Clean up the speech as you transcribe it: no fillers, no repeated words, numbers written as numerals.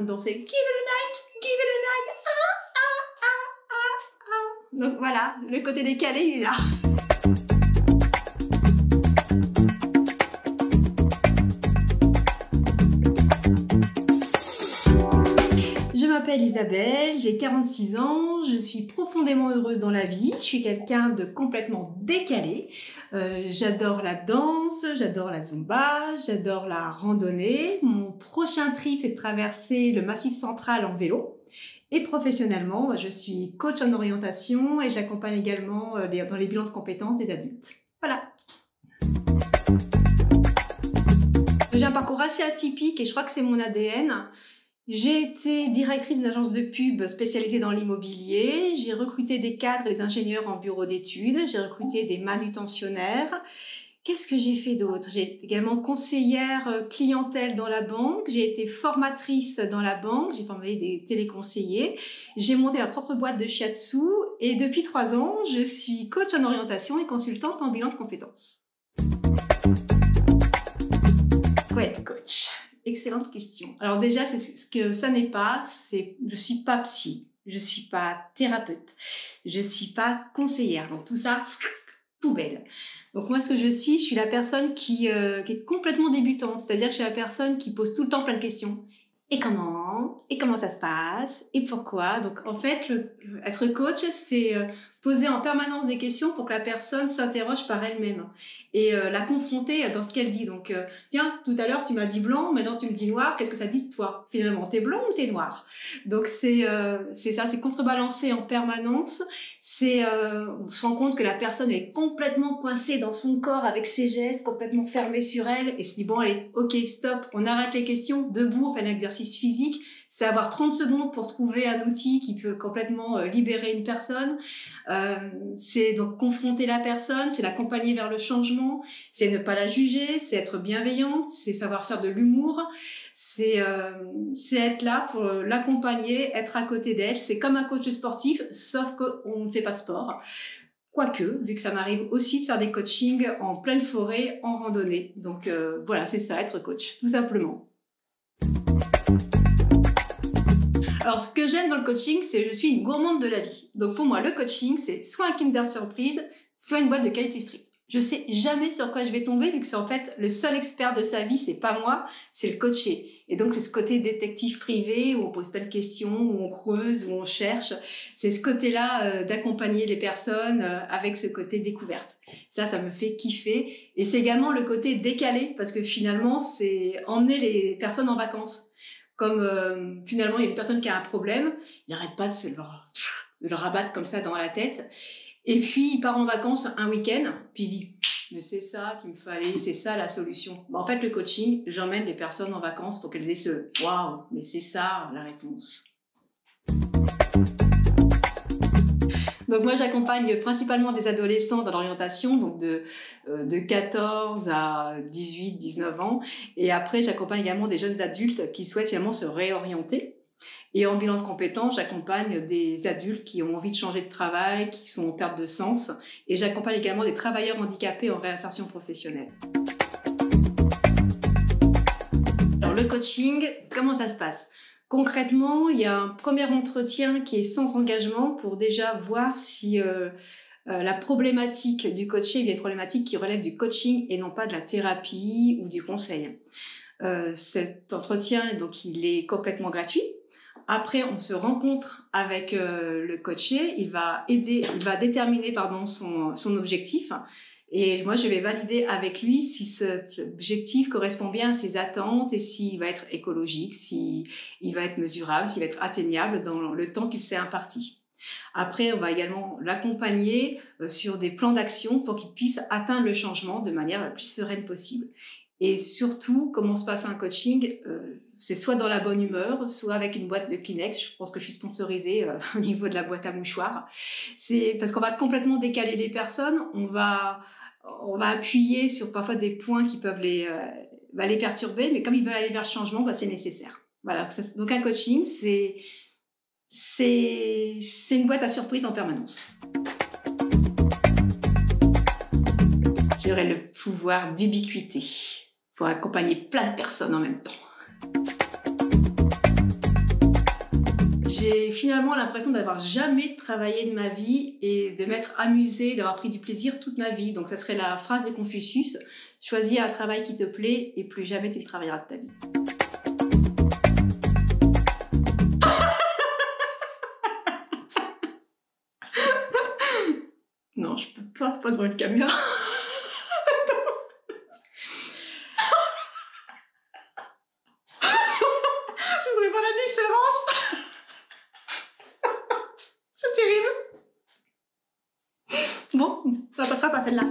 Donc c'est give it a night, give it a night, Donc voilà, le côté décalé, il est là. Je m'appelle Isabelle, j'ai 46 ans, je suis profondément heureuse dans la vie, je suis quelqu'un de complètement décalé. J'adore la danse, j'adore la zumba, j'adore la randonnée. Mon prochain trip, c'est de traverser le Massif central en vélo. Et professionnellement, je suis coach en orientation et j'accompagne également dans les bilans de compétences des adultes. Voilà. J'ai un parcours assez atypique et je crois que c'est mon ADN. J'ai été directrice d'une agence de pub spécialisée dans l'immobilier. J'ai recruté des cadres et des ingénieurs en bureau d'études. J'ai recruté des manutentionnaires. Qu'est-ce que j'ai fait d'autre? J'ai été également conseillère clientèle dans la banque. J'ai été formatrice dans la banque. J'ai formé des téléconseillers. J'ai monté ma propre boîte de shiatsu. Et depuis 3 ans, je suis coach en orientation et consultante en bilan de compétences. Quoi être coach? Excellente question. Alors déjà, c'est ce que ça n'est pas. Je suis pas psy. Je suis pas thérapeute. Je suis pas conseillère. Donc tout ça, poubelle. Donc moi, ce que je suis la personne qui est complètement débutante. C'est-à-dire que je suis la personne qui pose tout le temps plein de questions. Et comment ça se passe? Et pourquoi? Donc en fait, être coach, c'est poser en permanence des questions pour que la personne s'interroge par elle-même et la confronter dans ce qu'elle dit. Donc tiens, tout à l'heure tu m'as dit blanc, maintenant tu me dis noir, qu'est-ce que ça dit de toi? Finalement, t'es blanc ou t'es noir? Donc c'est ça, c'est contrebalancer en permanence. On se rend compte que la personne est complètement coincée dans son corps avec ses gestes, complètement fermée sur elle, et se dit bon allez, ok, stop, on arrête les questions, debout, on fait un exercice physique. C'est avoir 30 secondes pour trouver un outil qui peut complètement libérer une personne. C'est donc confronter la personne, c'est l'accompagner vers le changement, c'est ne pas la juger, c'est être bienveillante, c'est savoir faire de l'humour, c'est être là pour l'accompagner, être à côté d'elle. C'est comme un coach sportif, sauf qu'on ne fait pas de sport. Quoique, vu que ça m'arrive aussi de faire des coachings en pleine forêt, en randonnée. Donc voilà, c'est ça, être coach, tout simplement. Alors, ce que j'aime dans le coaching, c'est que je suis une gourmande de la vie. Donc, pour moi, le coaching, c'est soit un Kinder Surprise, soit une boîte de Quality Street. Je sais jamais sur quoi je vais tomber, vu que c'est en fait le seul expert de sa vie, c'est pas moi, c'est le coaché. Et donc, c'est ce côté détective privé, où on pose plein de questions, où on creuse, où on cherche. C'est ce côté-là d'accompagner les personnes avec ce côté découverte. Ça me fait kiffer. Et c'est également le côté décalé, parce que finalement, c'est emmener les personnes en vacances. Comme finalement il y a une personne qui a un problème, il n'arrête pas de le rabattre comme ça dans la tête. Et puis il part en vacances un week-end, puis il dit mais c'est ça qu'il me fallait, c'est ça la solution. En fait le coaching, j'emmène les personnes en vacances pour qu'elles aient ce waouh, mais c'est ça la réponse. Donc moi j'accompagne principalement des adolescents dans l'orientation, donc de 14 à 18, 19 ans. Et après j'accompagne également des jeunes adultes qui souhaitent finalement se réorienter. Et en bilan de compétences, j'accompagne des adultes qui ont envie de changer de travail, qui sont en perte de sens. Et j'accompagne également des travailleurs handicapés en réinsertion professionnelle. Alors le coaching, comment ça se passe ? Concrètement, il y a un premier entretien qui est sans engagement pour déjà voir si la problématique du coaching est une problématique qui relève du coaching et non pas de la thérapie ou du conseil. Cet entretien, donc, il est complètement gratuit. Après, on se rencontre avec le coaché. Il va déterminer son objectif. Et moi, je vais valider avec lui si cet objectif correspond bien à ses attentes et s'il va être écologique, s'il va être mesurable, s'il va être atteignable dans le temps qu'il s'est imparti. Après, on va également l'accompagner sur des plans d'action pour qu'il puisse atteindre le changement de manière la plus sereine possible. Et surtout, comment se passe un coaching, c'est soit dans la bonne humeur, soit avec une boîte de Kleenex. Je pense que je suis sponsorisée au niveau de la boîte à mouchoirs. C'est parce qu'on va complètement décaler les personnes. On va appuyer sur parfois des points qui peuvent les perturber, mais comme ils veulent aller vers le changement, c'est nécessaire. Voilà. Donc un coaching, c'est une boîte à surprise en permanence. J'aurai le pouvoir d'ubiquité pour accompagner plein de personnes en même temps. J'ai finalement l'impression d'avoir jamais travaillé de ma vie et de m'être amusée, d'avoir pris du plaisir toute ma vie. Donc ça serait la phrase de Confucius, choisis un travail qui te plaît et plus jamais tu ne travailleras de ta vie. Non, je peux pas devant une caméra. Je voudrais voir la différence. C'est terrible. Bon, ça passera pas celle-là.